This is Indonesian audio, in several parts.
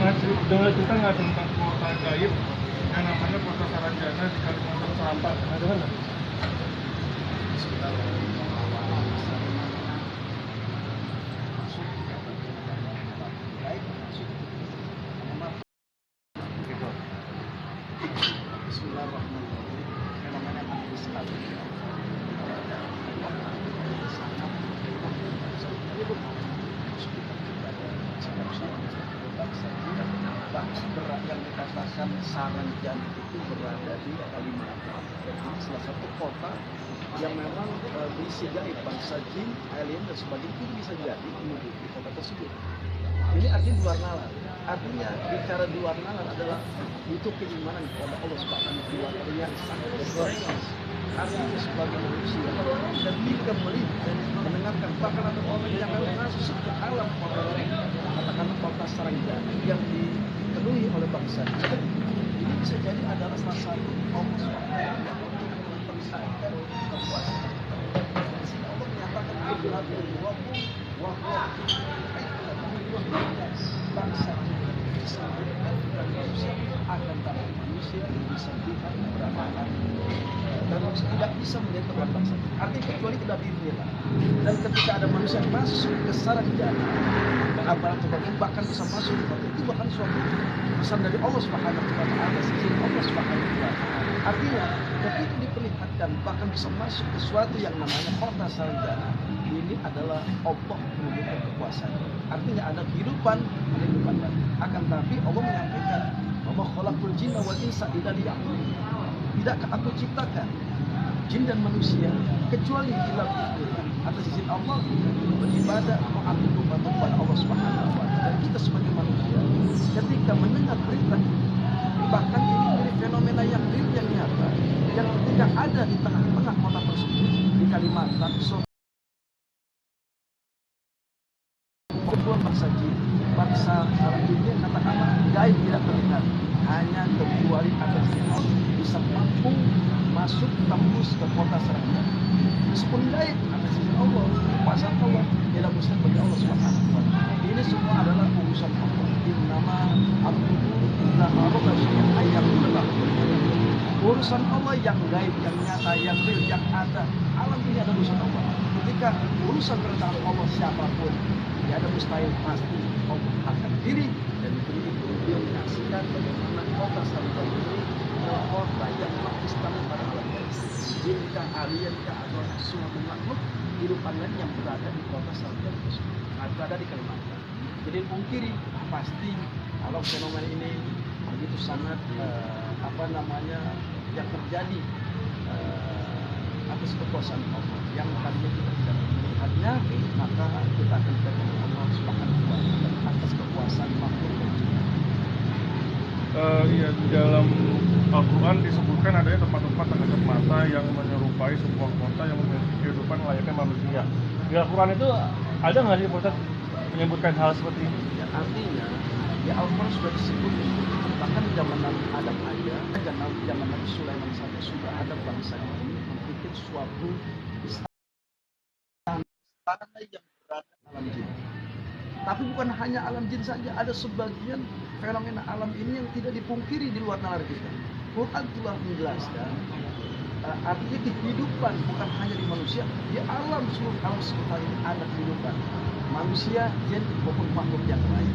dengar cerita nggak tentang kota gaib yang namanya kota Saranjana di Kalimantan Selatan? Pernah dengar nggak? Bismillahirrahmanirrahim. Fenomena majelis taklim yang dikatakan Saranjana itu berada di Kalimantan. Jadi salah satu kota yang memang berisi gaib, bangsa jin, alien dan sebagainya itu bisa jadi menduduki kota tersebut. Ini artinya luar nalar. Artinya bicara di luar nalar adalah butuh keimanan kepada Allah Subhanahu wa Ta'ala yang sangat besar. Artinya sebagai manusia ketika melihat dan mendengarkan bahkan ada orang yang masuk ke alam kota, katakanlah kota Saranjana yang dipenuhi oleh bangsa ini bisa jadi adalah salah satu Allah Subhanahu yang memperlihatkan kekuasaan. Sehingga Allah menyatakan bangsa manusia akan tahu manusia bisa melihat keberadaan dan manusia tidak bisa melihat keberadaan bangsa. Artinya kecuali tidak diizinkan. Dan ketika ada manusia yang masuk ke Saranjana, aparat sebagainya bahkan bisa masuk, itu bahkan suatu pesan dari Allah Subhanahu wa Ta'ala, sisi Allah Subhanahu wa Ta'ala. Artinya ketika diperlihatkan bahkan bisa masuk ke suatu yang namanya kota Saranjana, ini adalah Allah menunjukkan kekuasaan. Artinya ada kehidupan. Akan tapi Allah menyampaikan bahwa khalaqul jinna wal insa illa liya'budun. Tidakkah aku ciptakan jin dan manusia kecuali bila atas izin Allah beribadah kepada Allah Subhanahu wa Ta'ala. Dan kita sebagai manusia ketika mendengar berita bahkan ini fenomena yang real yang nyata yang ketika ada di tengah-tengah kota tersebut di Kalimantan, bangsa jin, bangsa orang dunia katakanlah gaib tidak terlihat, hanya kecuali atas izin Allah bisa mampu masuk tembus ke kota Saranjana. Meskipun gaib atas izin Allah, kekuasaan Allah tidak mustahil bagi Allah Subhanahu wa Ta'ala. Ini semua adalah urusan Allah. Innama amruhu idza arada syai'an ayyaqula. Urusan Allah yang gaib, yang nyata, yang real, yang ada. Alam ini adalah urusan Allah. Ketika urusan keretaan Allah siapapun, tidak ada mustahil, pasti Allah akan diri. Dan itu dia menyaksikan bagaimana kota Saranjana ini adalah kota yang mengistamewa pada alam gaib. Jinkah, alienkah, atau suatu makhluk kehidupan lain yang berada di kota Saranjana tersebut, berada di Kalimantan. Jadi pungkiri pasti kalau fenomena ini begitu sangat yang terjadi atas kekuasaan Allah yang tadinya kita tidak melihatnya, maka kita akan berdoa Allah Subhanahu wa Ta'ala atas kekuasaan makhluk dan jin. Iya, di dalam Al-Quran disebutkan adanya tempat-tempat yang kasat mata yang menyerupai sebuah kota yang memiliki kehidupan layaknya manusia. Di Al-Quran itu ada nggak sih Ustaz menyebutkan hal seperti ini? Ya, artinya di Al-Quran sudah disebut, bahkan zaman Nabi Adam aja, zaman Nabi Sulaiman saja sudah ada bangsa ini membuat suatu istana yang berada alam jin. Tapi bukan hanya alam jin saja, ada sebagian fenomena alam ini yang tidak dipungkiri di luar nalar kita. Quran telah menjelaskan artinya kehidupan bukan hanya di manusia, di alam seluruh alam sekitar ini ada kehidupan manusia, jin maupun makhluk yang lain.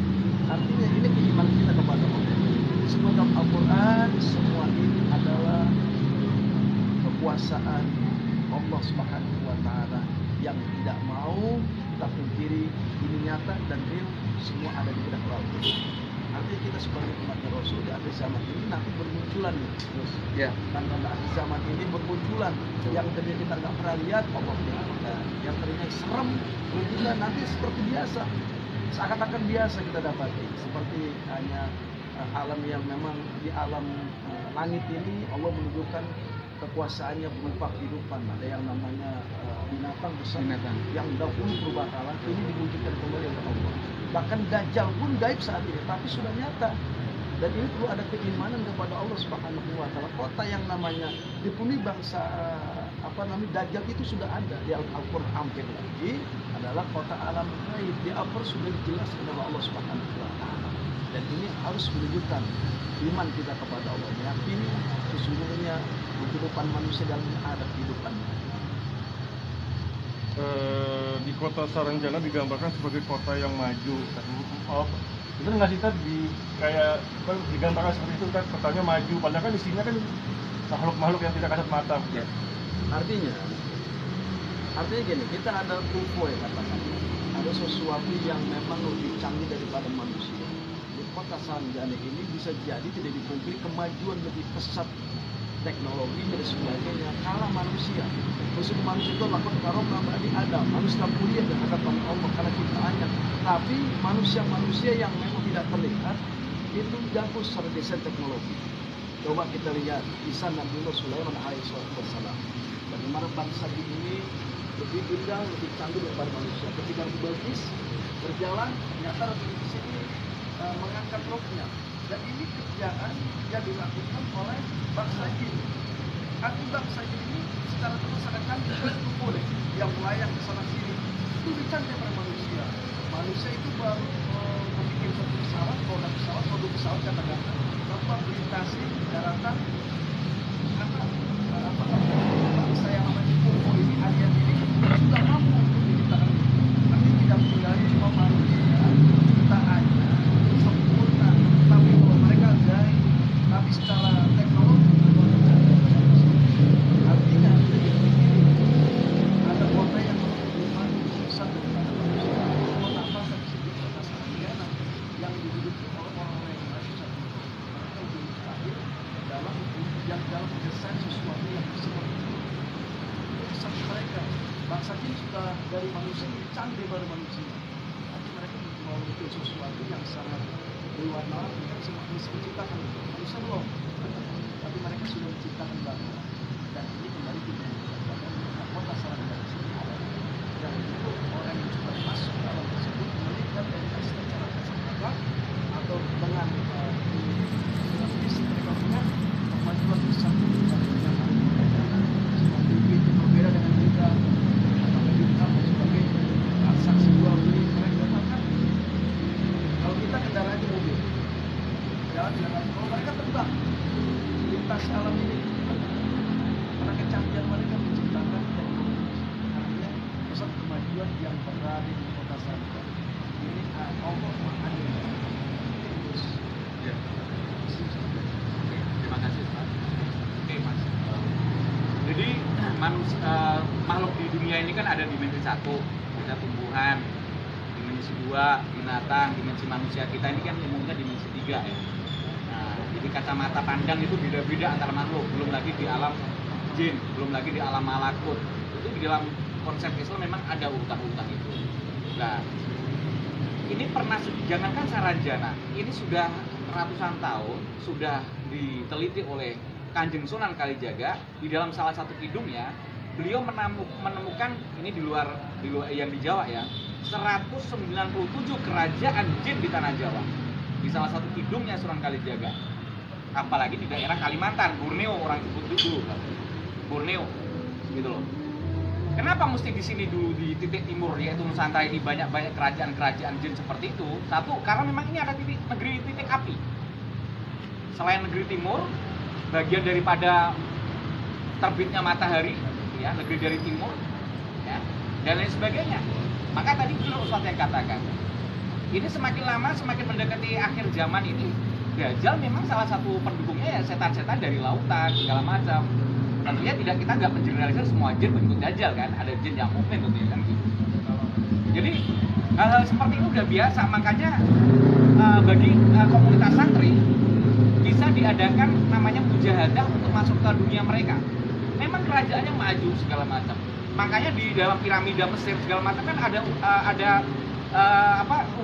Artinya ini keimanan kita kepada Allah. Semua dalam Al-Quran, semua ini adalah kekuasaan Allah Subhanahu wa Ta'ala yang tidak mau kita pungkiri. Ini nyata dan real, semua ada di benak Allah. Artinya kita sebagai umat Rasul di akhir zaman ini nanti bermunculan nih, ya, tanda-tanda akhir zaman ini bermunculan yang tadinya kita nggak pernah lihat, Allah lihat, yang tadinya serem bermunculan nanti seperti biasa, seakan-akan biasa kita dapati, seperti hanya alam yang memang di alam langit ini Allah menunjukkan kekuasaannya berupa kehidupan. Ada yang namanya binatang besar yang dahulu berbakalan, ini diwujudkan kembali oleh Allah. Bahkan Dajjal pun gaib saat ini, tapi sudah nyata. Dan ini perlu ada keimanan kepada Allah Subhanahu wa Ta'ala. Kota yang namanya dipenuhi bangsa Dajjal itu sudah ada di Al-Quran. Hampir lagi adalah kota alam gaib. Di Al-Quran sudah dijelaskan oleh Allah Subhanahu wa Ta'ala. Dan ini harus menunjukkan iman kita kepada Allah, meyakini sesungguhnya kehidupan manusia dalam ada kehidupan. Di kota Saranjana digambarkan sebagai kota yang maju. Oh, itu nggak sih Ted, di kayak kan digambarkan seperti itu kan, kotanya maju, padahal kan di sini kan makhluk-makhluk yang tidak kasat mata. Ya. Artinya gini, kita ada UFO ya katakan, ada sesuatu yang memang lebih canggih daripada manusia. Di kota Saranjana ini bisa jadi tidak dipungkiri kemajuan lebih pesat teknologi dan sebagainya kalah manusia. Meskipun manusia itu lakukan karomah bani Adam, manusia mulia di hadapan Allah karena ciptaannya. Tapi manusia-manusia yang memang tidak terlihat itu jatuh secara desain teknologi. Coba kita lihat kisah Nabi Sulaiman alaihissalam. Bagaimana bangsa ini lebih indah, lebih canggih daripada manusia. Ketika Bilqis berjalan, ternyata Ratu Bilqis ini mengangkat roknya. Dan ini kerjaan yang dilakukan oleh bangsa jin. Arti bangsa jin ini secara terus sangat canggih, itu boleh yang melayang ke sana sini. Itu lebih canggih daripada manusia. Manusia itu baru membuat satu pesawat, produk pesawat katakanlah tanpa melintasi daratan bangsa yang namanya UFO ini, alien ini sudah mampu menciptakan itu. Tapi tidak tinggalnya cuma manusia ciptaannya sempurna, tapi kalau mereka gaib, tapi secara teknologi artinya ada kota yang lebih besar daripada manusia. Kota apa saya disebut kota Saranjana yang dihidupi oleh orang-orang yang maju satu. Mereka lebih mustahil dalam mendesain sesuatu yang seperti itu. Itu mereka bangsa jin sudah dari manusia lebih canggih dari manusia. Tapi mereka mau bikin sesuatu yang sangat berwarna, mereka bisa menciptakan manusia belum. Tapi mereka sudah menciptakan bangsa. Dan ini kembali kita pada kota Saranjana sini ada yang itu orang yang sudah masuk dalam tersebut melihat dari secara kasat mata atau dengan fisik mereka punya kemajuan besar yang ada di mereka. Seperti itu berbeda dengan kita atau kita dan sebagainya. Transaksi jual beli mereka bahkan kalau kita kendaraannya mobil jalan dengan kalau mereka terbang lintas alam ini karena kecanggihan mereka menciptakan teknologi. Artinya pusat kemajuan yang berada di kota Saranjana ini Allah adil. Ya. Oke, terima kasih Pak. Oke Mas. Jadi makhluk di dunia ini kan ada dimensi 1, kita tumbuhan, dimensi 2, binatang, dimensi manusia. Kita ini kan umumnya dimensi 3 ya. Nah, jadi kacamata pandang itu beda-beda antara makhluk, belum lagi di alam jin, belum lagi di alam malakut. Itu di dalam konsep Islam memang ada urutan-urutan itu. Nah, ini pernah, jangankan Saranjana, ini sudah ratusan tahun sudah diteliti oleh Kanjeng Sunan Kalijaga. Di dalam salah satu kidungnya beliau menemukan ini di luar yang di Jawa ya, 197 kerajaan jin di tanah Jawa di salah satu kidungnya Sunan Kalijaga. Apalagi di daerah Kalimantan, Borneo orang sebut dulu, Borneo gitu loh. Kenapa mesti di sini dulu di titik timur yaitu Nusantara ini banyak kerajaan-kerajaan jin seperti itu? Satu, karena memang ini ada negeri titik api. Selain negeri timur, bagian daripada terbitnya matahari, ya, negeri dari timur, ya, dan lain sebagainya. Maka tadi benar Ustaz yang katakan, ini semakin lama semakin mendekati akhir zaman ini, Dajjal memang salah satu pendukungnya ya setan-setan dari lautan segala macam. Tentunya kita nggak mengeneralisir semua jin pengikut Dajjal kan, ada jin yang mukmin tentunya kan gitu. Jadi hal-hal seperti itu udah biasa, makanya bagi komunitas santri bisa diadakan namanya mujahadah untuk masuk ke dunia mereka. Memang kerajaannya maju segala macam. Makanya di dalam piramida Mesir segala macam kan ada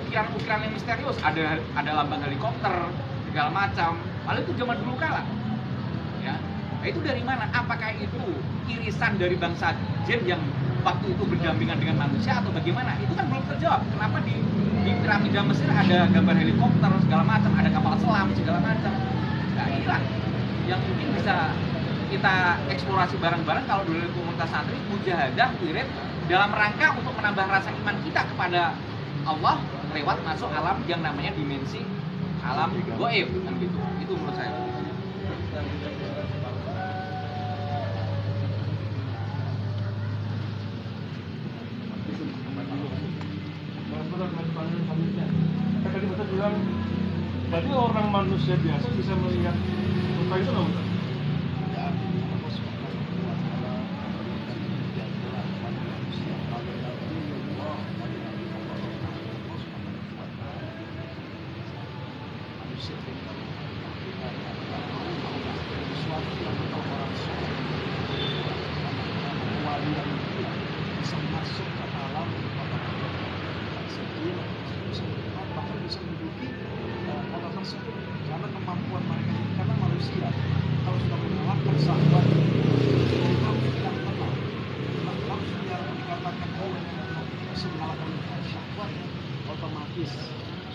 ukiran-ukiran yang misterius, ada lambang helikopter segala macam. Lalu itu zaman dulu kala. Ya. Nah, itu dari mana? Apakah itu irisan dari bangsa jin yang waktu itu berdampingan dengan manusia atau bagaimana? Itu kan belum terjawab. Kenapa di piramida Mesir ada gambar helikopter segala macam, ada kapal selam segala macam. Nah, inilah yang mungkin bisa kita eksplorasi bareng-bareng kalau dari komunitas santri mujahadah wirid dalam rangka untuk menambah rasa iman kita kepada Allah lewat masuk alam yang namanya dimensi alam goib kan gitu. Itu menurut saya. Kan tadi Ustaz bilang, berarti orang manusia biasa bisa melihat rupa itu nggak Ustaz? Ya, Allah Subhanahu wa Ta'ala memberikan jalan kepada manusia. Manusia sesuatu yang orang wali yang bisa masuk ke alam sebelum bisa melihat, bahkan bisa menduduki kota tersebut karena kemampuan mereka ini. Karena manusia kalau sudah mengalahkan sahabat dari nafsu yang tenang, nafsu yang dikatakan oleh bisa mengalahkan syahwat, otomatis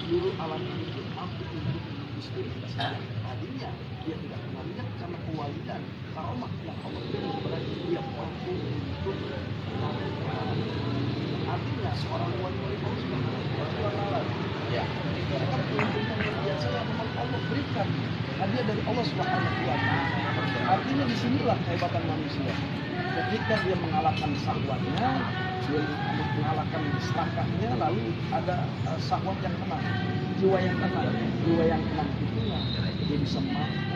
seluruh alam ini mampu untuk mendistribusi saja. Tadinya dia tidak pernah lihat karena kewalian karomah yang Allah berikan kepada dia mampu untuk artinya seorang wali Allah Subhanahu wa Ta'ala. Ya, mereka keuntungan yang biasa yang memang Allah berikan hadiah dari Allah Subhanahu wa Ta'ala. Artinya disinilah kehebatan manusia. Ketika dia mengalahkan syahwatnya, dia mengalahkan serakahnya, lalu ada syahwat yang tenang, jiwa yang tenang, itulah dia bisa mampu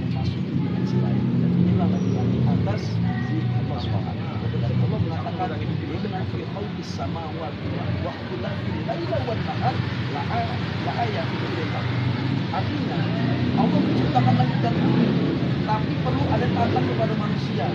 memasuki dimensi lain. Dan inilah lagi atas di Allah Subhanahu wa Ta'ala. Dari Allah mengatakan, "Inna fi khalqis samawati wa ikhtilafil laili wan nahar la ayatin lil mu'minin." Artinya, Allah menciptakan langit dan bumi, tapi perlu ada tatanan kepada manusia.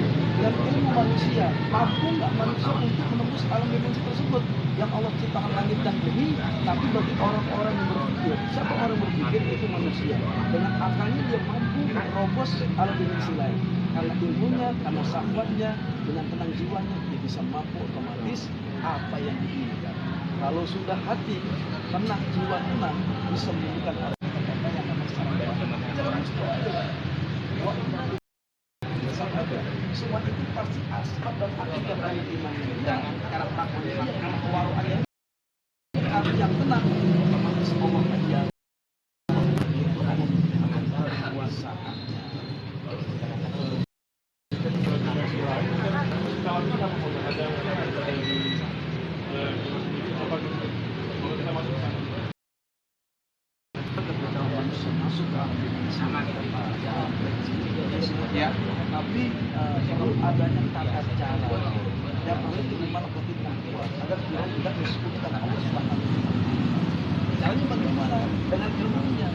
Dan ilmu manusia, mampu nggak manusia untuk menembus alam dimensi tersebut yang Allah ciptakan langit dan bumi? Tapi bagi orang-orang yang berpikir, siapa orang berpikir itu manusia. Dengan akalnya dia mampu merobos alam dimensi lain. Karena ilmunya, karena syahwatnya, dengan tenang jiwanya dia bisa mampu otomatis apa yang diinginkan. Kalau sudah hati tenang, jiwa tenang, bisa menemukan apa yang akan jangan mustahil. Semua itu pasti asbab dan akibat dari iman dan karena takwa karena kewaruannya arti yang tenang otomatis Allah aja itu Allah akan berkuasaannya. Masuk ke alam ya, tapi perlu adanya tata cara yang perlu dimana ketika kuat agar kita tidak disebutkan Allah Subhanahu wa Ta'ala. Caranya bagaimana? Dengan ilmunya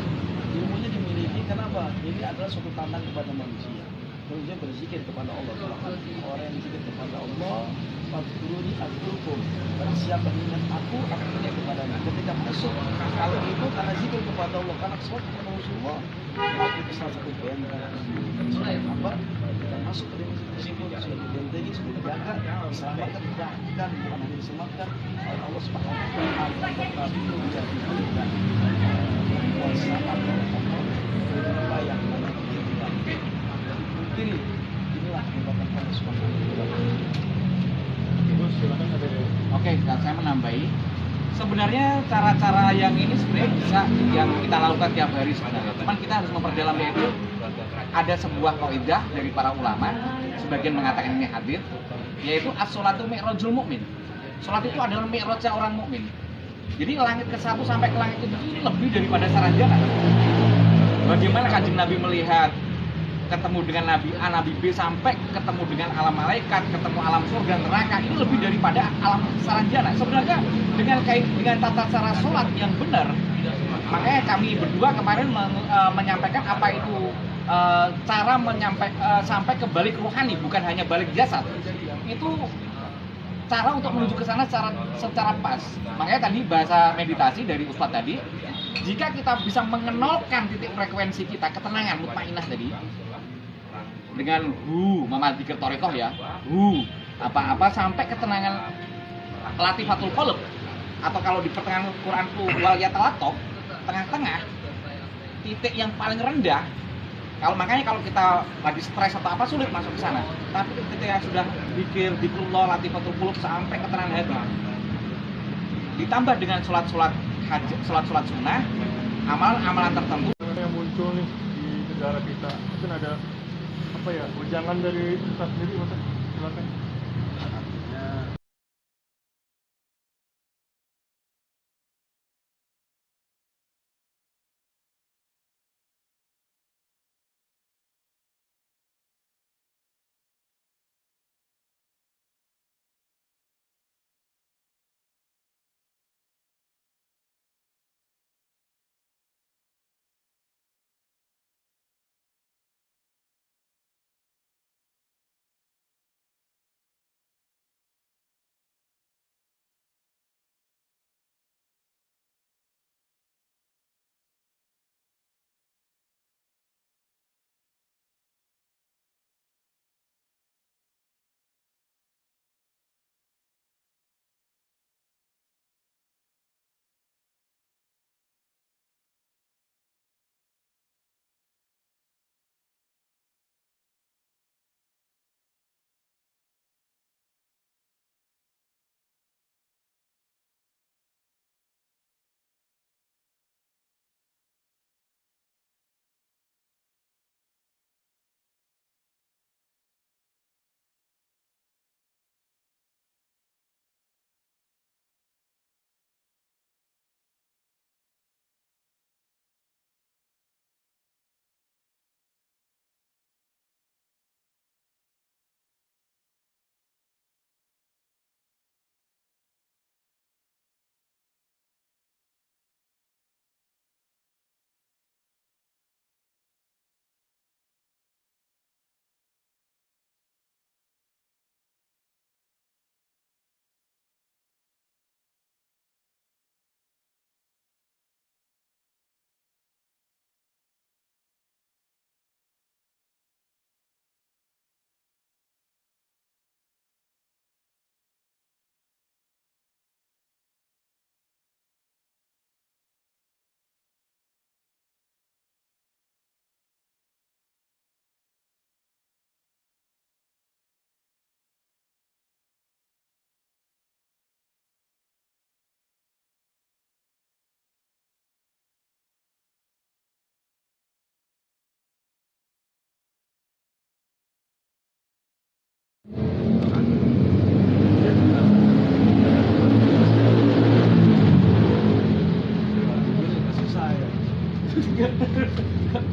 dimiliki. Kenapa? Ini adalah suatu tantangan kepada manusia. Manusia berzikir kepada Allah Subhanahu wa Ta'ala. Orang yang berzikir kepada Allah, fadkuruni azkurkum. Karena siapa ingat aku ingat kepadamu. Ketika masuk kalau itu karena zikir kepada Allah, karena sholat kepada Rasulullah, maka itu salah satu poin apa? Kita masuk ke dimensi tersebut sudah dibentengi, sudah dijaga, diselamatkan, dan bukan hanya diselamatkan oleh Allah Subhanahu wa Ta'ala, tetapi menjadi dan kuasa Allah yang mana kita mungkin inilah kehebatan Allah Subhanahu wa Ta'ala. Oke, dan saya menambahi. Sebenarnya cara-cara yang ini sebenarnya bisa yang kita lakukan tiap hari sebenarnya. Cuman kita harus memperdalamnya itu. Ada sebuah kaidah dari para ulama, sebagian mengatakan ini hadis, yaitu as-sholatu mi'rajul mu'min. Sholat itu adalah mi'rajnya orang mukmin. Jadi langit ke-1 sampai ke langit ke-7 ini lebih daripada sarjana. Bagaimana Kanjeng Nabi melihat ketemu dengan Nabi A, Nabi B sampai ketemu dengan alam malaikat, ketemu alam surga, neraka, ini lebih daripada alam sarjana. Sebenarnya dengan tata cara sholat yang benar, makanya kami berdua kemarin menyampaikan apa itu cara sampai ke balik rohani, bukan hanya balik jasad. Itu cara untuk menuju ke sana secara pas. Makanya tadi bahasa meditasi dari Ustadz tadi, jika kita bisa mengenolkan titik frekuensi kita, ketenangan mutmainah tadi, dengan mama dzikir thariqah ya, apa-apa sampai ketenangan latifatul qalb, atau kalau di pertengahan Quran itu wal yatalatok, tengah-tengah, titik yang paling rendah. Makanya kalau kita lagi stres atau apa sulit masuk ke sana. Tapi ketika sudah zikir, zikrullah, latifatul qulub sampai ketenangan hati, ditambah dengan sholat sunnah, amalan-amalan tertentu. Yang muncul nih di negara kita mungkin ada apa ya, wejangan dari kita sendiri, Mas? Silakan.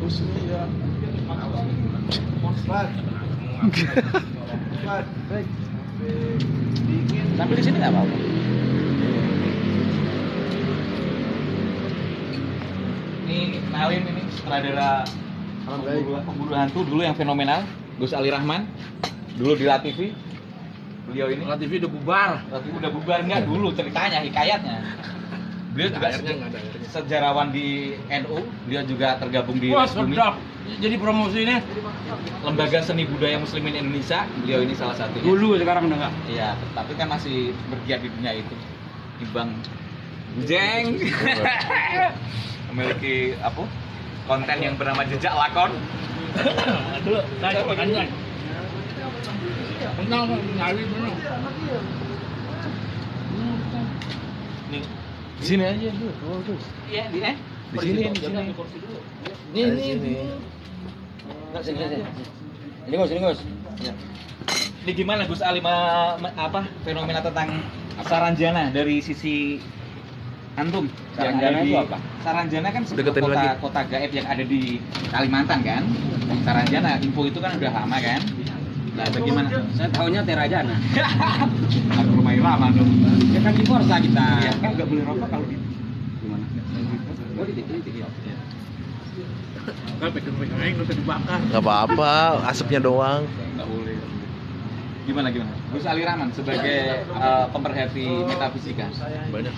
Husni ya. Flat. Flat. Baik. Dingin. Tampil di sini nggak apa-apa. Ini kenalin, ini sutradara pemburu hantu dulu yang fenomenal, Gus Ali Rahman. Dulu di LaTV. Beliau ini LaTV udah bubar. LaTV udah bubar nggak dulu ceritanya, hikayatnya. Beliau juga sejarawan di NU, beliau juga tergabung di Wah, Bumi. sedap. Jadi promosi ini Lembaga Seni Budaya Muslimin Indonesia, beliau ini salah satunya. dulu, sekarang udah enggak. Iya, tapi kan masih bergiat di dunia itu. Ibang Jeng memiliki apa? Konten yang bernama Jejak Lakon. Dulu, saya makan. Kenal nyari dulu. Nih, Di sini aja dulu. iya di Di sini. Ini. Nggak, sini. Ini Gus. Ini gimana Gus Ali apa fenomena tentang Saranjana dari sisi antum? Yang Saranjana ada di itu apa? Saranjana kan sebuah Deketin lagi. kota gaib yang ada di Kalimantan kan? Saranjana, info itu kan udah lama kan? Nah, bagaimana? Saya tahunya Terajana. Aku rumah irama dong. Ya kan di Forza kita. Ya kan nggak boleh rokok kalau di Gimana? Oh, titik ya. Kan pegang-pegang aja nggak usah dibakar. Gak apa-apa, asapnya doang. nggak boleh. Gimana? Gus Ali Rahman sebagai pemerhati metafisika. Banyak.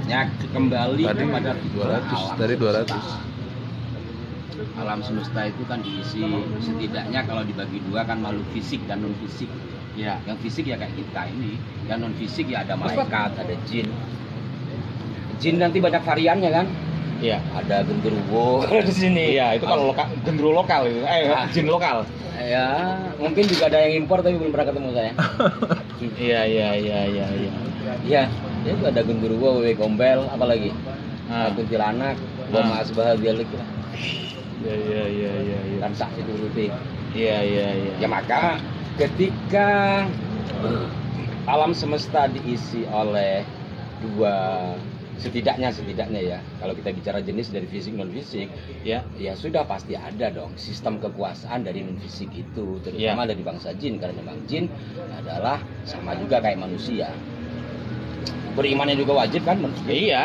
Ya kembali Tadi kepada 200, dari 200. Alam semesta itu kan diisi setidaknya kalau dibagi dua kan makhluk fisik dan non fisik. Ya. Yang fisik ya kayak kita ini, yang non fisik ya ada malaikat, ada jin. Jin nanti banyak variannya kan? Iya. Ada genderuwo di sini. Iya, itu kalau gendro lokal itu. Jin lokal. Ya, mungkin juga ada yang impor tapi belum pernah ketemu saya. Iya. Ya, Ya itu ada genderuwo, wewe gombel, apalagi kuntilanak, goma asbah dialek lah. Iya. Transaksi turuti. Iya. Ya maka ketika alam semesta diisi oleh dua setidaknya ya, kalau kita bicara jenis dari fisik non fisik ya sudah pasti ada dong sistem kekuasaan dari non fisik itu, terutama dari bangsa jin, karena memang jin adalah sama juga kayak manusia, berimannya juga wajib kan manusia. Iya,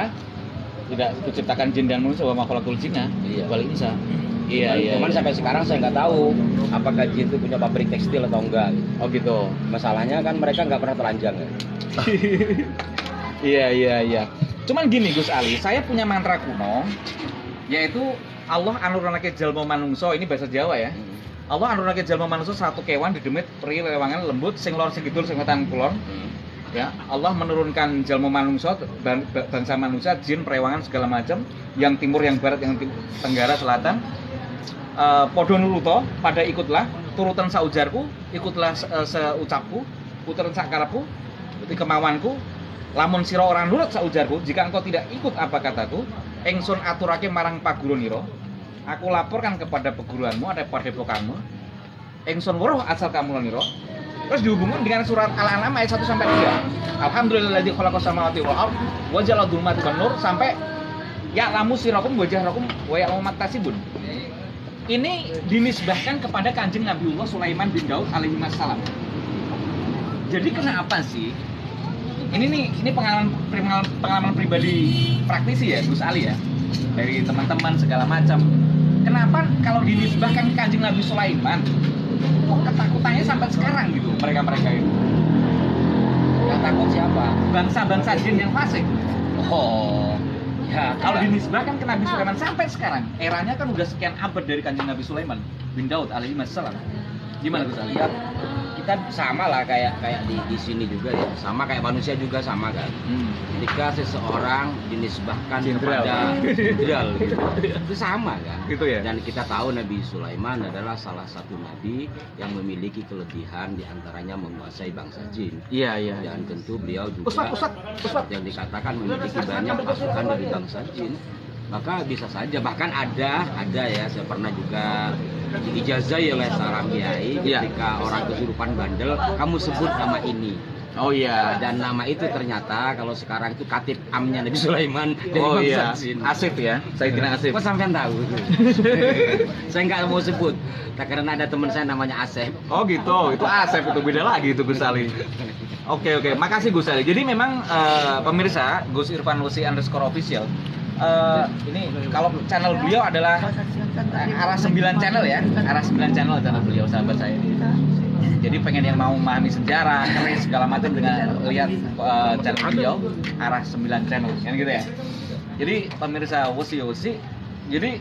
tidak diciptakan jin dan manusia, wa makhlukul jinna wal insa. Iya. Cuman sampai sekarang saya nggak tahu apakah jin itu punya pabrik tekstil atau enggak gitu. Oh gitu. Masalahnya kan mereka nggak pernah telanjang ya. Iya. Cuman gini Gus Ali, saya punya mantra kuno, yaitu Allah anurunake jalma manungso, ini bahasa Jawa ya. Allah anurunake jalma manungso satu kewan didemit peri lewangan lembut sing lor sing kidul sing wetan kulon. Ya, Allah menurunkan jalma manungso, bangsa manusia, jin, perewangan segala macam, yang timur, yang barat, yang tenggara, selatan. Podo nuruto, pada ikutlah, turutan saujarku, ikutlah seucapku, puteran sakarepku, ikuti kemauanku. Lamun sira orang nurut saujarku, jika engkau tidak ikut apa kataku, engsun aturake marang paguruniro, aku laporkan kepada peguruanmu, ada padepokanmu, engsun weruh asal kamuloniro. Terus dihubungkan dengan surat Al-An'am ayat 1 sampai 3. Alhamdulillahilladzi khalaqas samawati wal ardh wa ja'ala dhulumati wan nur sampai ya'lamu sirakum wa jahrakum wa ya'lamu maktasibun. Ini dinisbahkan kepada Kanjeng Nabiullah Sulaiman bin Daud alaihi wassalam. Jadi kenapa sih? Ini pengalaman pribadi praktisi ya Gus Ali ya, dari teman-teman segala macam. Kenapa kalau dinisbahkan Kanjeng Nabi Sulaiman kok ketakutannya sampai sekarang gitu mereka itu? Yang takut siapa? Bangsa jin yang fasik. Oh ya, Kalau dinisbahkan ke Nabi Sulaiman sampai sekarang, eranya kan udah sekian abad dari Kanjeng Nabi Sulaiman bin Daud alaihi wassalam. Gimana Gus Ali? Ya, kita sama lah kayak di sini juga ya, sama kayak manusia juga sama kan. Ketika seseorang dinisbahkan kepada jenderal gitu, itu sama kan. Gitu ya. Dan kita tahu Nabi Sulaiman adalah salah satu nabi yang memiliki kelebihan, diantaranya menguasai bangsa jin. Iya. Dan tentu beliau juga Ustaz. yang dikatakan memiliki banyak pasukan dari bangsa jin. Maka bisa saja, bahkan ada ya, saya pernah juga diijazai oleh seorang kiai ketika orang kesurupan bandel, kamu sebut nama ini. Oh iya. Dan nama itu ternyata kalau sekarang itu katib amnya Nabi Sulaiman dari Oh bangsa iya. jin. Asif ya. Saya tidak Asif. Kok sampean tahu? Saya nggak mau sebut, karena ada teman saya namanya Asep. Oh gitu. Itu Asif, itu beda lagi itu Gus Ali. Oke. Makasih Gus Ali. Jadi memang pemirsa Gus Irfan Lusi _official. Ini kalau channel beliau adalah arah 9 channel ya, arah 9 channel beliau, sahabat saya ini. Jadi pengen yang mau memahami sejarah, keris segala macam dengan lihat channel beliau, arah 9 channel, kan gitu ya. Jadi pemirsa Wusi, jadi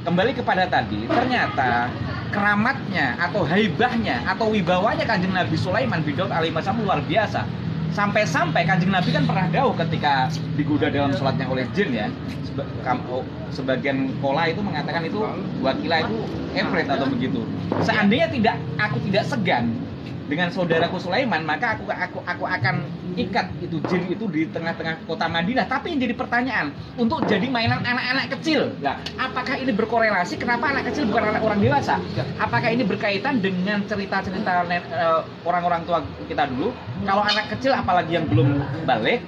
kembali kepada tadi, ternyata keramatnya atau haibahnya atau wibawanya Kanjeng Nabi Sulaiman bin Daud alaihi wassalam luar biasa. Sampai-sampai Kanjeng Nabi kan pernah dawuh ketika digoda dalam sholatnya oleh jin ya. Sebagian pola itu mengatakan itu wakila itu efret atau begitu. Seandainya aku tidak segan dengan saudaraku Sulaiman, maka aku akan ikat itu jin itu di tengah-tengah kota Madinah. Tapi yang jadi pertanyaan, untuk jadi mainan anak-anak kecil. Nah, apakah ini berkorelasi? Kenapa anak kecil bukan anak orang dewasa? Apakah ini berkaitan dengan cerita-cerita orang-orang tua kita dulu? Kalau anak kecil, apalagi yang belum balik,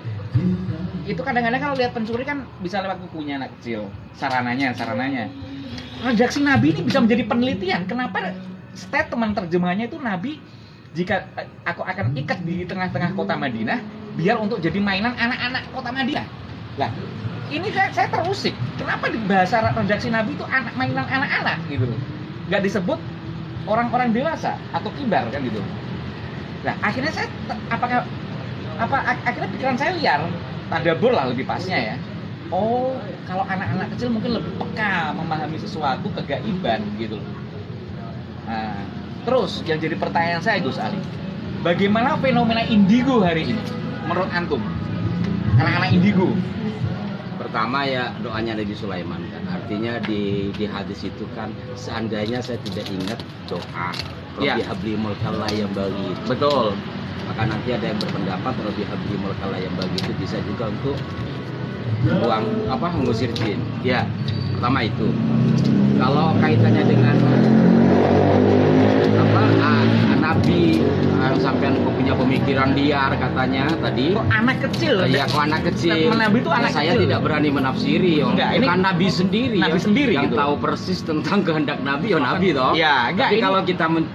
itu kadang-kadang kalau lihat pencuri kan bisa lewat kukunya anak kecil, sarananya. Redaksi Nabi ini bisa menjadi penelitian. Kenapa statement terjemahannya itu Nabi, jika aku akan ikat di tengah-tengah kota Madinah, biar untuk jadi mainan anak-anak kota Madinah. Lah, ini saya terusik. Kenapa di bahasa redaksi Nabi itu mainan anak-anak gitu? Nggak disebut orang-orang dewasa atau kibar kan gitu. Nah, akhirnya saya akhirnya pikiran saya liar, tadabbur lah lebih pasnya ya. Oh, kalau anak-anak kecil mungkin lebih peka memahami sesuatu kegaiban gitu. Nah, terus yang jadi pertanyaan saya Gus Ali, bagaimana fenomena indigo hari ini menurut antum? Anak-anak indigo. Pertama ya doanya Nabi Sulaiman kan. Artinya di hadis itu kan, seandainya saya tidak ingat doa Rabbi habli mulkan la yambaghi. Betul. Maka nanti ada yang berpendapat kalau bihablimul kala yang begitu bisa juga untuk mengusir jin. Ya. Pertama itu. Kalau kaitannya dengan Nabi sampai punya pemikiran liar katanya tadi. Kok anak kecil? Iya, kok anak kecil. Nabi itu anak saya kecil. tidak berani menafsiri. Enggak, ini kan Nabi sendiri. Nabi sendiri yang gitu. tahu persis tentang kehendak Nabi, Nabi toh. Iya, enggak. Tapi Ini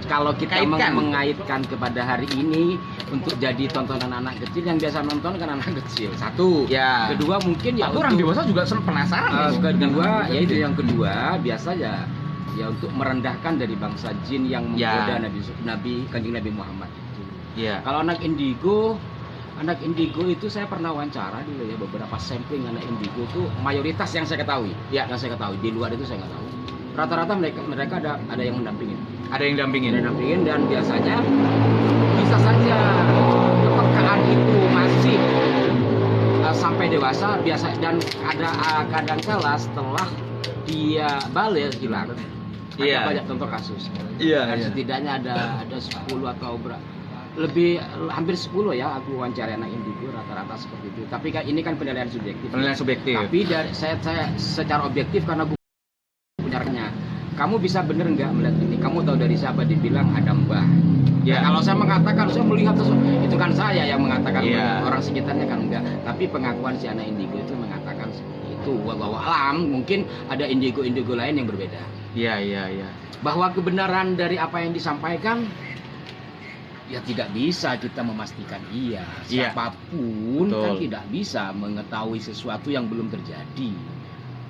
kalau kita kaitkan. mengaitkan kepada hari ini untuk jadi tontonan anak kecil, yang biasa nonton kan anak kecil. Satu. Ya. Kedua mungkin ya Tapi orang untuk- dewasa juga penasaran. kedua ya itu yang kedua biasanya ya untuk merendahkan dari bangsa jin yang menggoda Nabi Kanjeng Nabi Muhammad itu. Iya. Kalau anak indigo itu saya pernah wawancara dulu ya, beberapa sampling anak indigo itu mayoritas yang saya ketahui. Ya. Yang saya ketahui, di luar itu saya nggak tahu. Rata-rata mereka ada yang mendampingin. Ada yang dampingin. Ada yang mendampingin dan biasanya bisa saja kepekaan itu masih sampai dewasa biasa, dan ada kadang kala setelah dia balik hilang. Iya. Ada banyak contoh kasus. Iya, Dan iya. setidaknya ada 10 atau lebih hampir 10 ya aku wawancara anak indigo rata-rata seperti itu. Tapi kan ini kan penilaian subjektif. Penilaian subjektif. Tapi dari saya secara objektif karena gue punyanya. Kamu bisa bener nggak melihat ini? Kamu tahu dari siapa? Dibilang ada mbah. Ya. Kalau saya mengatakan saya melihat sesuatu, itu kan saya yang mengatakan, Iya. orang sekitarnya kan enggak. Tapi pengakuan si anak indigo itu mengatakan seperti itu. Wallahu alam, mungkin ada indigo-indigo lain yang berbeda. Iya, iya, iya. Bahwa kebenaran dari apa yang disampaikan ya tidak bisa kita memastikan iya. Iya. Siapapun Betul. kan tidak bisa mengetahui sesuatu yang belum terjadi.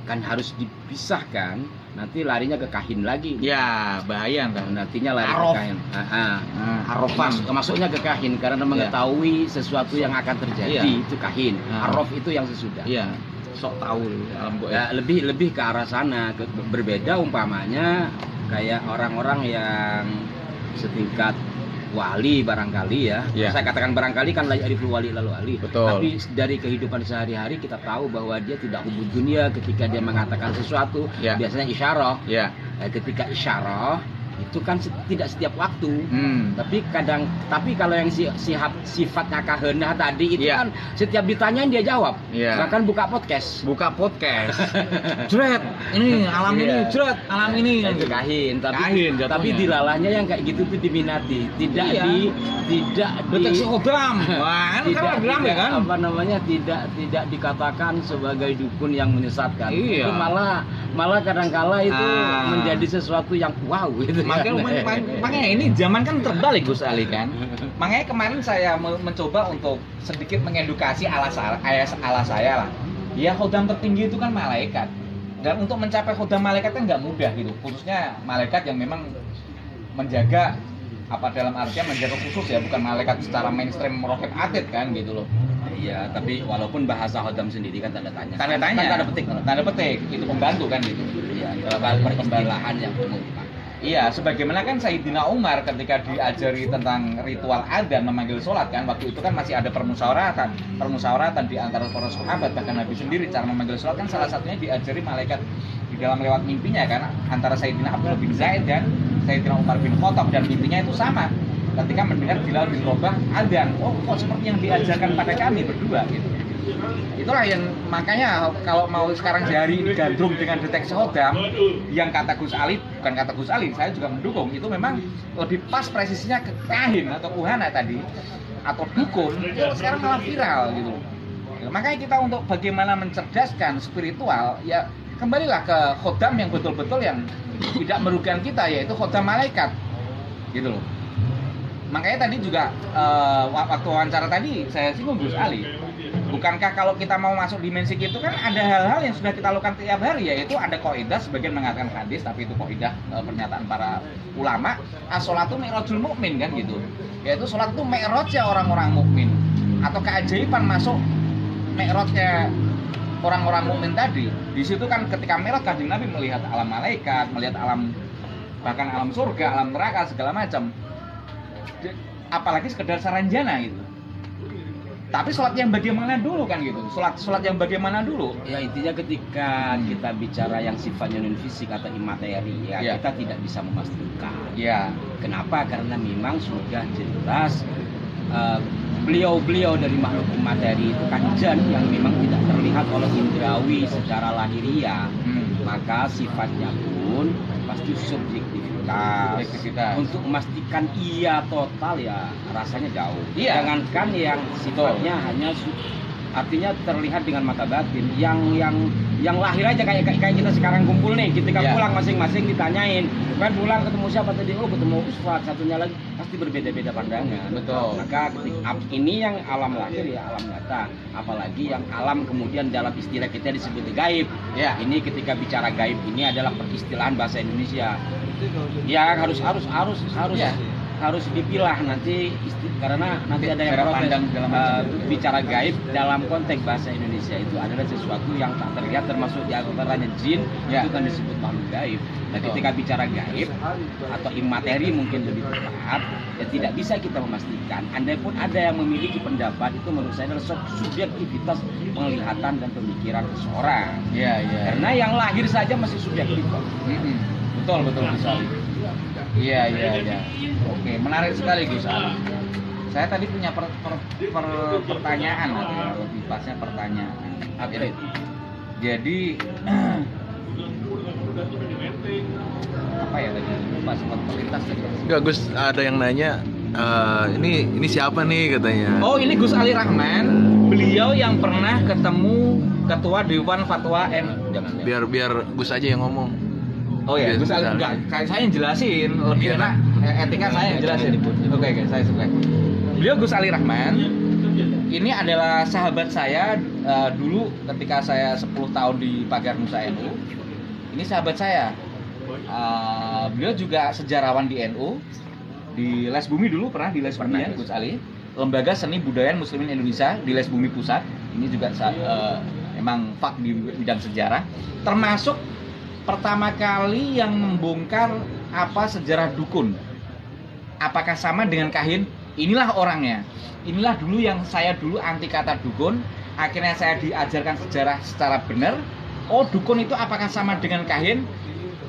Kan harus dipisahkan. Nanti larinya ke kahin lagi. Ya, bahaya kan. Nantinya lari Arof. ke kahin. Arofan. Masuknya ke kahin karena mengetahui sesuatu yang akan terjadi, Iya. itu kahin. Ah. Arof itu yang sesudah. Iya. Sok tahu alam goib. Ya, lebih ke arah sana. Berbeda umpamanya kayak orang-orang yang setingkat wali barangkali ya. Ya. Saya katakan barangkali kan la ya'riful wali lalu wali. Betul. Tapi dari kehidupan sehari-hari kita tahu bahwa dia tidak hubung dunia ketika dia mengatakan sesuatu. Ya. Biasanya isyarah. Ya. Ketika isyarah itu kan tidak setiap waktu. Tapi kalau yang sifatnya kahenah tadi itu Iya. kan setiap ditanyain dia jawab. Iya. Bahkan buka podcast. Buka podcast. Jret, ini alam ini, Iya. jret, alam ini. Itu kahin, Kahin jatuhnya. tapi dilalahnya yang kayak gitu tuh diminati, tidak Iya. Deteksi kodam. Wah, kan tidak, bilang ya kan. apa namanya tidak dikatakan sebagai dukun yang menyesatkan. Iya. Itu malah kadangkala itu menjadi sesuatu yang wow gitu. Makanya ini zaman kan terbalik Gus Ali kan. Makanya kemarin saya mencoba untuk sedikit mengedukasi ala saya lah. Ya khodam tertinggi itu kan malaikat. Dan untuk mencapai khodam malaikat kan nggak mudah gitu. Khususnya malaikat yang memang menjaga dalam artian menjaga khusus ya, bukan malaikat secara mainstream roket atlet kan gitu loh. Iya, tapi walaupun bahasa khodam sendiri kan tanda tanya. Tanda tanya. Kan tanda petik. Itu pembantu kan gitu. Iya, peristilahan yang umum. Iya, sebagaimana kan Sayyidina Umar ketika diajari tentang ritual adzan memanggil sholat kan, waktu itu kan masih ada permusyawaratan di antara para sahabat, bahkan Nabi sendiri cara memanggil sholat kan salah satunya diajari malaikat di dalam lewat mimpinya kan, antara Sayyidina Abdullah bin Zaid dan Sayyidina Umar bin Khattab, dan mimpinya itu sama ketika mendengar Bilal bin Rabah adzan. Oh, kok seperti yang diajarkan pada kami berdua gitu. Itulah yang makanya kalau mau sekarang sehari ini gandrung dengan deteksi khodam yang kata Gus Ali, bukan kata Gus Ali, saya juga mendukung, itu memang lebih pas presisinya ke kahin atau kuhana tadi atau dukun, itu sekarang malah viral gitu. Makanya kita untuk bagaimana mencerdaskan spiritual ya kembalilah ke khodam yang betul-betul yang tidak merugikan kita, yaitu khodam malaikat gitu loh. Makanya tadi juga waktu wawancara tadi saya singgung Gus Ali, bukankah kalau kita mau masuk dimensi itu kan ada hal-hal yang sudah kita lakukan tiap hari, yaitu ada kaidah, sebagian mengatakan hadis tapi itu kaidah pernyataan para ulama, as-sholatu mi'rajul mukmin kan gitu, yaitu sholat itu mi'rajnya orang-orang mukmin atau keajaiban masuk mi'rajnya orang-orang mukmin tadi. Di situ kan ketika mi'raj Kanjeng Nabi melihat alam malaikat, melihat alam, bahkan alam surga, alam neraka segala macam, apalagi sekedar saranjana gitu. Tapi sholat yang bagaimana dulu kan gitu, sholat yang bagaimana dulu. Ya intinya ketika kita bicara yang sifatnya non fisik atau imateri ya, kita tidak bisa memastikan. Ya. Kenapa? Karena memang sudah jelas beliau-beliau dari makhluk materi itu kan jin yang memang tidak terlihat oleh indrawi secara lahiriah, maka sifatnya pun pasti subjektivitas. Untuk memastikan iya total ya rasanya jauh. Iya. Jangankan yang sifatnya hanya artinya terlihat dengan mata batin, yang lahir aja kayak kita sekarang kumpul nih, ketika pulang masing-masing ditanyain kan pulang ketemu siapa tadi, oh ketemu Ustadz, satunya lagi, pasti berbeda-beda pandangan. Betul. Maka ini yang alam lahir ya alam nyata, apalagi yang alam kemudian dalam istilah kita disebut gaib. Ya. Ini ketika bicara gaib ini adalah peristilahan bahasa Indonesia. Ya harus harus dipilah nanti karena nanti ada yang protes bicara gaib dalam konteks bahasa Indonesia itu adalah sesuatu yang tak terlihat, termasuk di antaranya jin itu kan disebut makhluk gaib. Nah ketika bicara gaib atau imateri mungkin lebih tepat, ya tidak bisa kita memastikan. Andai pun ada yang memiliki pendapat, itu menurut saya adalah subjektivitas penglihatan dan pemikiran seseorang. Karena yang lahir saja masih subjektif. Betul Gus Ali. Iya. Oke, menarik sekali Gus Ali. Saya tadi punya pertanyaan, lebih pasnya pertanyaan. Jadi apa ya tadi? Lupa sempat terlintas tadi. Enggak, Gus, ada yang nanya ini siapa nih katanya. Oh, ini Gus Ali Rahman. Beliau yang pernah ketemu Ketua Dewan Fatwa MUI. Biar Gus aja yang ngomong. Oh ya, Gus Ali enggak, saya yang jelasin, lebih enak etika saya yang jelasin. Oke, saya suka. Beliau Gus Ali Rahman. Ini adalah sahabat saya dulu ketika saya 10 tahun di Pagar Nusa NU. Ini sahabat saya. Beliau juga sejarawan di NU. Di Les Bumi dulu pernah di Les Bumi ya, Gus Ali. Lembaga Seni Budaya Muslimin Indonesia di Les Bumi Pusat. Ini juga emang fak di bidang sejarah. Termasuk pertama kali yang membongkar apa sejarah dukun. Apakah sama dengan kahin? Inilah orangnya. Inilah dulu yang saya dulu anti kata dukun. Akhirnya saya diajarkan sejarah secara benar. Oh, dukun itu apakah sama dengan kahin?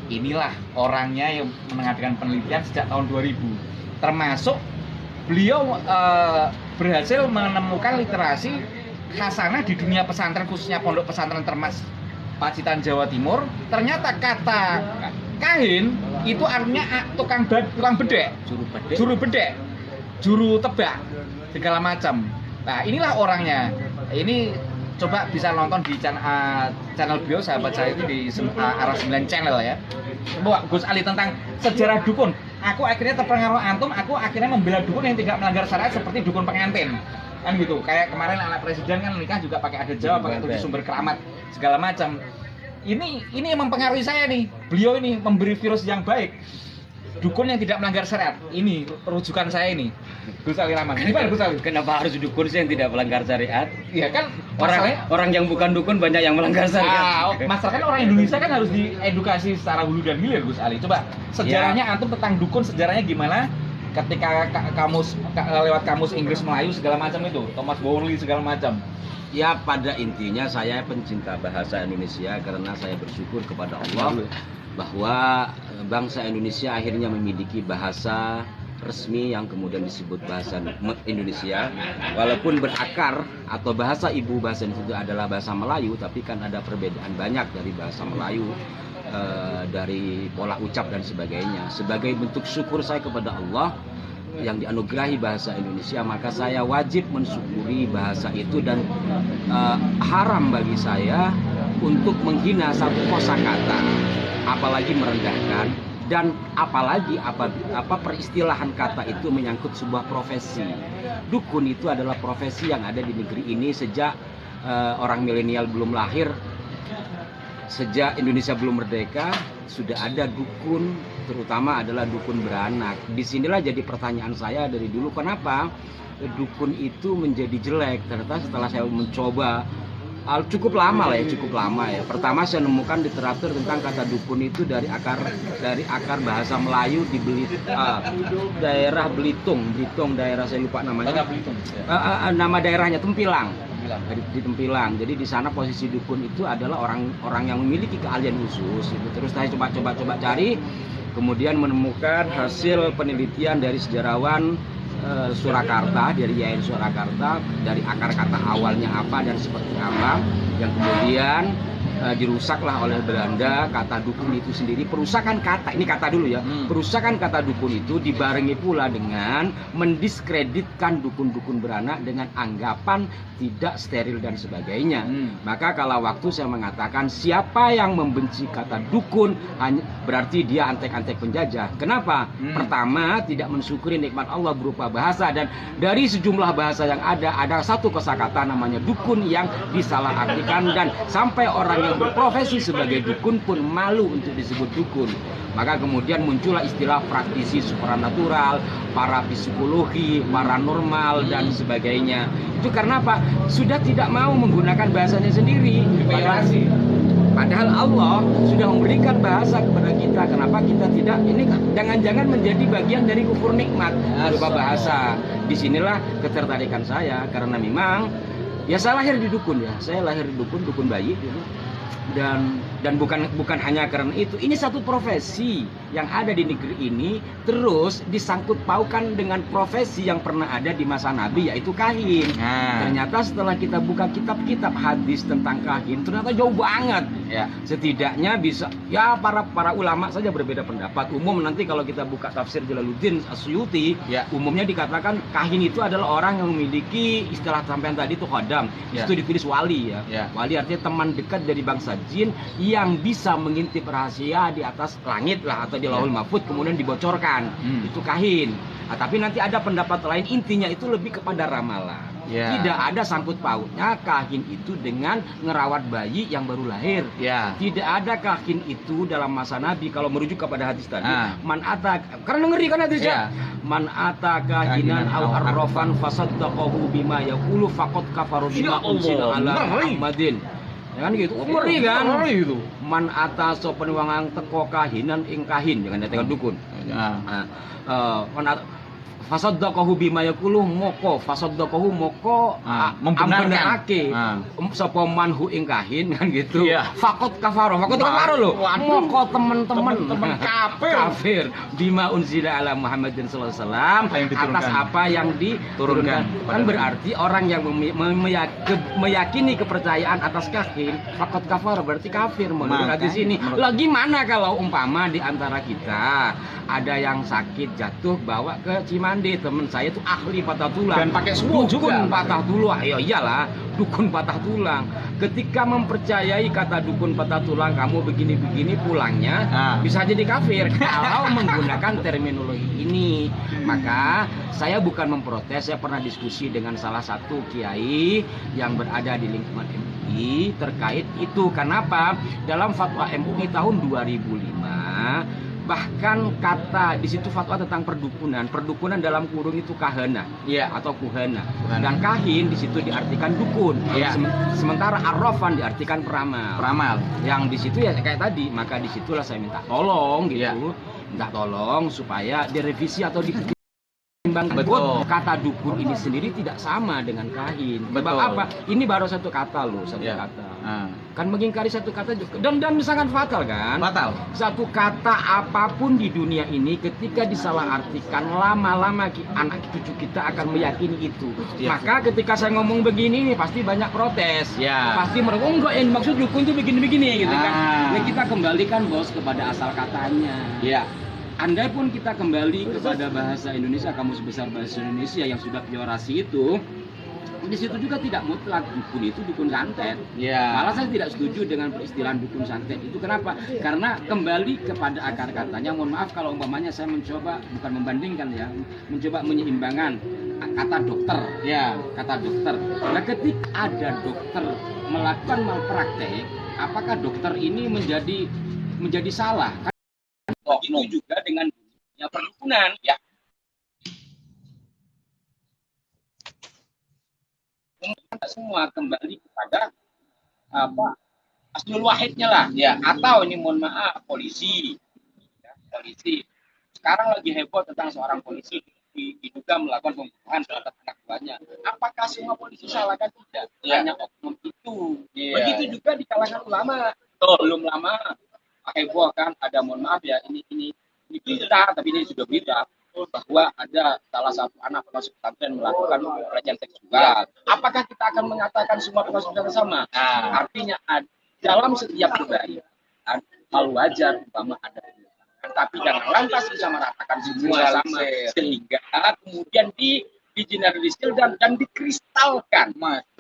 Inilah orangnya yang mengadakan penelitian sejak tahun 2000. Termasuk beliau berhasil menemukan literasi khasanah di dunia pesantren, khususnya pondok pesantren Termas Pacitan Jawa Timur. Ternyata kata kahin itu artinya tukang bedek, juru bedek, juru tebak, segala macam. Nah, inilah orangnya. Ini coba bisa nonton di channel beliau, sahabat saya itu di Arah 9 channel ya. Coba Gus Ali tentang sejarah dukun. Aku akhirnya terpengaruh antum, aku akhirnya membela dukun yang tidak melanggar syariat seperti dukun pengantin. Kan gitu. Kayak kemarin anak presiden kan nikah juga pakai adat Jawa, pakai 7 sumber keramat segala macam. Ini yang mempengaruhi saya nih. Beliau ini memberi virus yang baik. Dukun yang tidak melanggar syariat. Ini rujukan saya ini. Gus Ali Rahman. Gimana Gus Ali? Kenapa harus dukun sih yang tidak melanggar syariat? Iya kan Orang yang bukan dukun banyak yang melanggar syariat. Masyarakat orang Indonesia kan harus diedukasi secara hulu dan hilir Gus Ali. Coba sejarahnya antum tentang dukun, sejarahnya gimana? Ketika kamus lewat kamus Inggris Melayu segala macam itu, Thomas Bowley segala macam. Ya pada intinya saya pencinta bahasa Indonesia karena saya bersyukur kepada Allah bahwa bangsa Indonesia akhirnya memiliki bahasa resmi yang kemudian disebut bahasa Indonesia. Walaupun berakar atau bahasa ibu bahasa Indonesia itu adalah bahasa Melayu, tapi kan ada perbedaan banyak dari bahasa Melayu, dari pola ucap dan sebagainya. Sebagai bentuk syukur saya kepada Allah yang dianugerahi bahasa Indonesia, maka saya wajib mensyukuri bahasa itu dan haram bagi saya untuk menghina satu kosakata, apalagi merendahkan, dan apalagi apa peristilahan kata itu menyangkut sebuah profesi. Dukun itu adalah profesi yang ada di negeri ini sejak orang milenial belum lahir. Sejak Indonesia belum merdeka sudah ada dukun, terutama adalah dukun beranak. Disinilah jadi pertanyaan saya dari dulu, kenapa dukun itu menjadi jelek? Ternyata setelah saya mencoba cukup lama ya. Pertama saya menemukan literatur tentang kata dukun itu dari akar bahasa Melayu di daerah Belitung, daerah saya lupa namanya. Nama daerahnya Tempilang. Di Tempilang. Jadi di sana posisi dukun itu adalah orang yang memiliki keahlian khusus. Terus saya coba cari, kemudian menemukan hasil penelitian dari sejarawan Surakarta, dari Yayan Surakarta, dari akar kata awalnya apa dan seperti apa, yang kemudian dirusaklah oleh Belanda. Kata dukun itu sendiri, perusakan kata, ini kata dulu ya, perusakan kata dukun itu dibarengi pula dengan mendiskreditkan dukun-dukun beranak dengan anggapan tidak steril dan sebagainya. Maka kalau waktu saya mengatakan siapa yang membenci kata dukun hanya berarti dia antek-antek penjajah. Kenapa? Pertama, tidak mensyukuri nikmat Allah berupa bahasa, dan dari sejumlah bahasa yang ada satu kosakata namanya dukun yang disalahartikan, dan sampai orang yang berprofesi sebagai dukun pun malu untuk disebut dukun. Maka kemudian muncullah istilah praktisi supranatural, para psikologi, paranormal dan sebagainya. Itu karena apa? Sudah tidak mau menggunakan bahasanya sendiri. Padahal Allah sudah memberikan bahasa kepada kita. Kenapa kita tidak? Ini jangan-jangan menjadi bagian dari kufur nikmat berupa bahasa. Disinilah ketertarikan saya, karena memang ya saya lahir di dukun ya. Saya lahir di dukun bayi dulu. Dan bukan hanya karena itu, ini satu profesi yang ada di negeri ini terus disangkut paukan dengan profesi yang pernah ada di masa Nabi, yaitu kahin. Ternyata setelah kita buka kitab-kitab hadis tentang kahin, ternyata jauh banget ya. Setidaknya bisa ya, para ulama saja berbeda pendapat. Umum nanti kalau kita buka tafsir Jalaluddin Asyuti ya, umumnya dikatakan kahin itu adalah orang yang memiliki istilah sampean tadi itu khodam. Itu ditulis wali ya. Wali artinya teman dekat dari bangsa jin yang bisa mengintip rahasia di atas langit lah atau di Lauhul Mahfuz kemudian dibocorkan. Itu kahin. Nah, tapi nanti ada pendapat lain, intinya itu lebih kepada ramalan. Tidak ada sangkut pautnya kahin itu dengan ngerawat bayi yang baru lahir. Tidak ada kahin itu dalam masa Nabi kalau merujuk kepada hadis tadi. Man ata, karena ngeri kan hadisnya. Man ata kahinan aw arrafan fasaddaqahu bima yaqulu faqad kafara bima unzila ala Muhammadin. Ya kan gitu, ngeri kan? Gitu. Man atas sopan wangang teko kahinan ing kahin, jangan datang dukun. Fasaddaqahu bima yaqulu moko fasaddaqahu moko membenarake sapa manhu ing kahin kan gitu. Fakot kafaro lho. Moko teman-teman kafir bima unzila ala Muhammadin sallallahu alaihi wasallam, atas apa yang diturunkan. Kan berarti orang yang meyakini kepercayaan atas kahin fakot kafaro berarti kafir menurut hadis ini. Lah gimana kalau umpama di antara kita ada yang sakit jatuh bawa ke Cimande, teman saya itu ahli patah tulang dan pakai semua dukun patah tulang. Ya iyalah, dukun patah tulang. Ketika mempercayai kata dukun patah tulang, kamu begini-begini pulangnya bisa jadi kafir kalau menggunakan terminologi ini. Maka saya bukan memprotes, saya pernah diskusi dengan salah satu kiai yang berada di lingkungan MUI terkait itu. Kenapa? Dalam fatwa MUI tahun 2005 bahkan kata di situ fatwa tentang perdukunan dalam kurung itu kahana atau kuhana, dan kahin di situ diartikan dukun. Sementara arrafan diartikan peramal. Yang di situ ya kayak tadi, maka disitulah saya minta tolong gitu, minta tolong supaya direvisi atau Betul. Kata dukun ini sendiri tidak sama dengan kahin. Sebab apa? Ini baru satu kata loh, kata. Kan mengingkari satu kata juga. Dan sangat fatal kan? Fatal. Satu kata apapun di dunia ini ketika disalahartikan, lama-lama anak cucu kita akan meyakini itu. Maka ketika saya ngomong begini nih pasti banyak protes. Pasti mereka enggak, yang maksud dukun itu begini-begini gitu kan. Ya kita kembalikan bos kepada asal katanya. Andai pun kita kembali kepada bahasa Indonesia, Kamus Besar Bahasa Indonesia yang sudah piorasi itu, di situ juga tidak mutlak dukun itu dukun santet. Malah saya tidak setuju dengan peristilahan dukun santet itu. Kenapa? Karena kembali kepada akar katanya. Mohon maaf kalau umpamanya saya mencoba, bukan membandingkan ya, mencoba menyeimbangkan kata dokter. Kata dokter. Nah, ketika ada dokter melakukan malpraktek, apakah dokter ini menjadi salah? Begitu juga dengan dunia perdukunan ya. Semua kembali kepada apa asnul wahidnya lah ya. Atau ini mohon maaf polisi sekarang lagi heboh tentang seorang polisi diduga melakukan pembunuhan terhadap anak buahnya. Apakah semua polisi salah? Kan tidak, hanya oknum itu. Begitu juga di kalangan ulama. Belum lama heboh kan, ada mohon maaf ya, ini berita, tapi ini sudah berita bahwa ada salah satu anak pengasuh pesantren melakukan pelecehan seksual. Apakah kita akan mengatakan semua pengasuh pesantren sama? Artinya dalam setiap kebaikan hal wajar umpama ada penyimpangan, tapi jangan lantas bisa meratakan semua sama, sehingga kemudian digeneralisir dan dikristalkan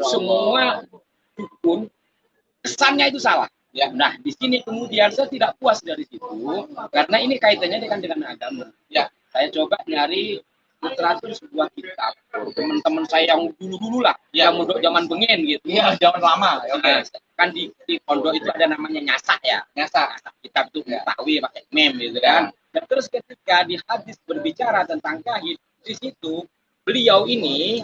semua dukun kesannya itu salah. Ya, nah di sini kemudian saya tidak puas dari situ karena ini kaitannya dengan agama. Ya, saya coba nyari literatur sebuah kitab teman-teman saya yang dulu lah, yang mondok zaman bengen gitu. Iya, zaman lama. Nah, kan di pondok itu ada namanya nyasak ya. Nyasak kitab itu tawi pakai mem gitu kan. Dan terus ketika di hadis berbicara tentang kahin, di situ beliau ini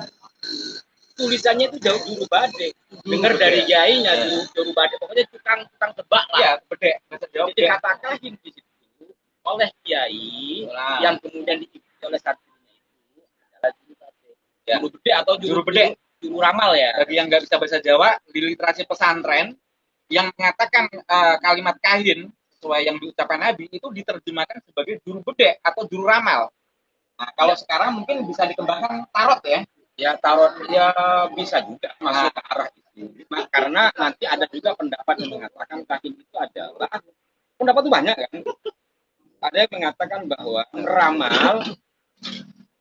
tulisannya itu jauh juru bade, dengar dari kiainya juru bade, pokoknya tukang tebak lah. Ya, bede. Jadi kata kahin di situ oleh kiai yang kemudian diikuti oleh santrinya itu adalah juru bade. Ya. Juru bede atau juru bede, juru ramal ya. Bagi yang nggak bisa bahasa Jawa, di literasi pesantren yang mengatakan kalimat kahin sesuai yang diucapkan Nabi itu diterjemahkan sebagai juru bede atau juru ramal. Nah, kalau sekarang mungkin bisa dikembangkan tarot ya. Ya tarot ya bisa juga masuk ke arah itu. Nah, karena nanti ada juga pendapat yang mengatakan kahin itu adalah pendapat itu banyak kan. Ada yang mengatakan bahwa meramal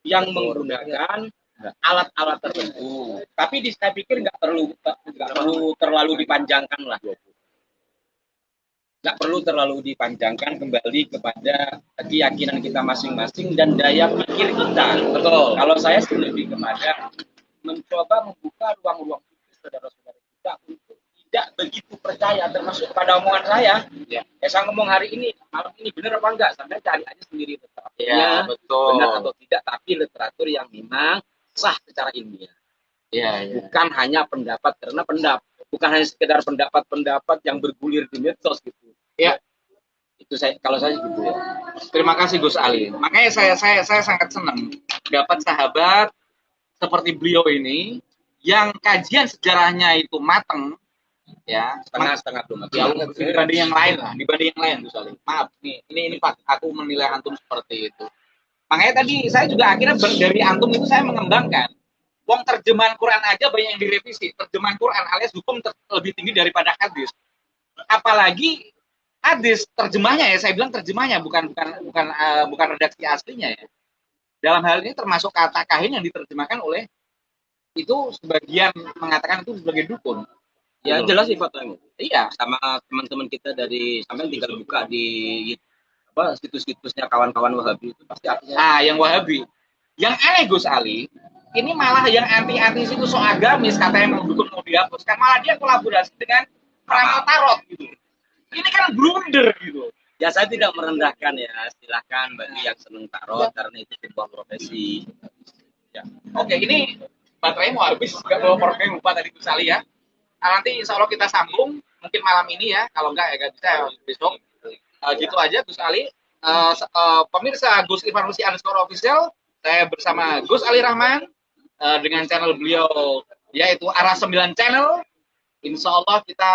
yang menggunakan alat-alat tertentu. Tapi saya pikir nggak perlu terlalu dipanjangkan lah. Nggak perlu terlalu dipanjangkan, kembali kepada keyakinan kita masing-masing dan daya pikir kita. Betul. Kalau saya lebih kepada mencoba membuka ruang-ruang pikir saudara-saudara kita untuk tidak begitu percaya, termasuk pada omongan saya. Ya, saya ngomong hari ini, malam ini benar apa enggak? Sampai cari aja sendiri literaturnya. Ya, betul. Benar atau tidak, tapi literatur yang memang sah secara ilmiah. Ya, ya. Bukan hanya pendapat, karena bukan hanya sekedar pendapat-pendapat yang bergulir di medsos gitu. Ya, itu kalau saya gitu ya. Terima kasih Gus Ali. Makanya saya sangat senang dapat sahabat seperti beliau ini yang kajian sejarahnya itu mateng, ya, setengah belum jauh dibanding yang lain lah, dibanding yang lain Gus Ali. Maaf nih, ini Pak, aku menilai antum seperti itu. Makanya tadi saya juga akhirnya dari antum itu saya mengembangkan. Wong terjemahan Quran aja banyak yang direvisi. Terjemahan Quran alias hukum lebih tinggi daripada hadis. Apalagi hadis terjemahnya ya, saya bilang terjemahnya bukan redaksi aslinya ya. Dalam hal ini termasuk kata kahin yang diterjemahkan oleh itu sebagian mengatakan itu sebagai dukun. Ya jelas sih fotonya. Iya, sama teman-teman kita dari sampai tinggal buka di situs-situsnya kawan-kawan Wahabi itu pasti artinya. Ah, yang Wahabi. Yang aneh Gus Ali, ini malah yang anti-anti itu so agamis, katanya mau dukun mau dihapuskan, malah dia kolaborasi dengan peramal tarot gitu. Ini kan blunder gitu. Ya saya tidak merendahkan ya, silahkan bagi yang seneng tarot karena itu sebuah profesi. Ya. Oke, ini baterai mau habis, nggak bawa powerbank, lupa tadi Gus Ali ya. Nah, nanti insya Allah kita sambung, mungkin malam ini ya, kalau enggak ya nggak bisa ya, besok. Gitu aja Gus Ali. Pemirsa Gus Irfan Rusi _official, saya bersama Gus Ali Rahman dengan channel beliau yaitu Arah 9 Channel. Insya Allah kita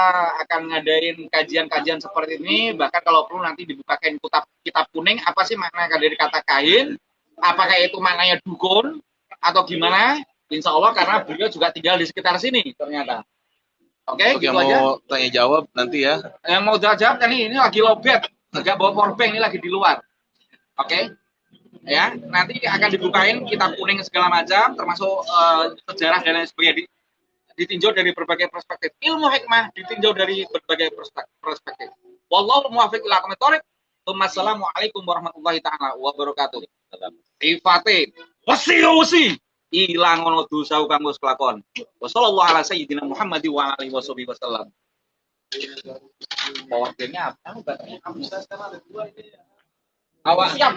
akan ngadain kajian-kajian seperti ini, bahkan kalau perlu nanti dibukakan kitab kuning, apa sih makna dari kata kahin, apakah itu maknanya dukun atau gimana, insya Allah karena beliau juga tinggal di sekitar sini ternyata. Oke, gitu aja. Yang mau tanya jawab nanti ya. Yang mau jawab kan ini lagi lobet, nggak bawa powerbank, ini lagi di luar. Oke, ya nanti akan dibukain kitab kuning segala macam, termasuk sejarah dan lain sebagainya. Ditinjau dari berbagai perspektif. Ilmu hikmah ditinjau dari berbagai perspektif. Wallahu muwaffiq ila aqwamit thoriq. Wassalamualaikum warahmatullahi taala wabarakatuh. Sifate wasi ilang ono dosa kang wis kelakon. Wassallallahu ala sayyidina Muhammad wa alihi wasallam. Powerbanknya apa? Baterainya bisa sekarang ada 2 ini. Awak siap.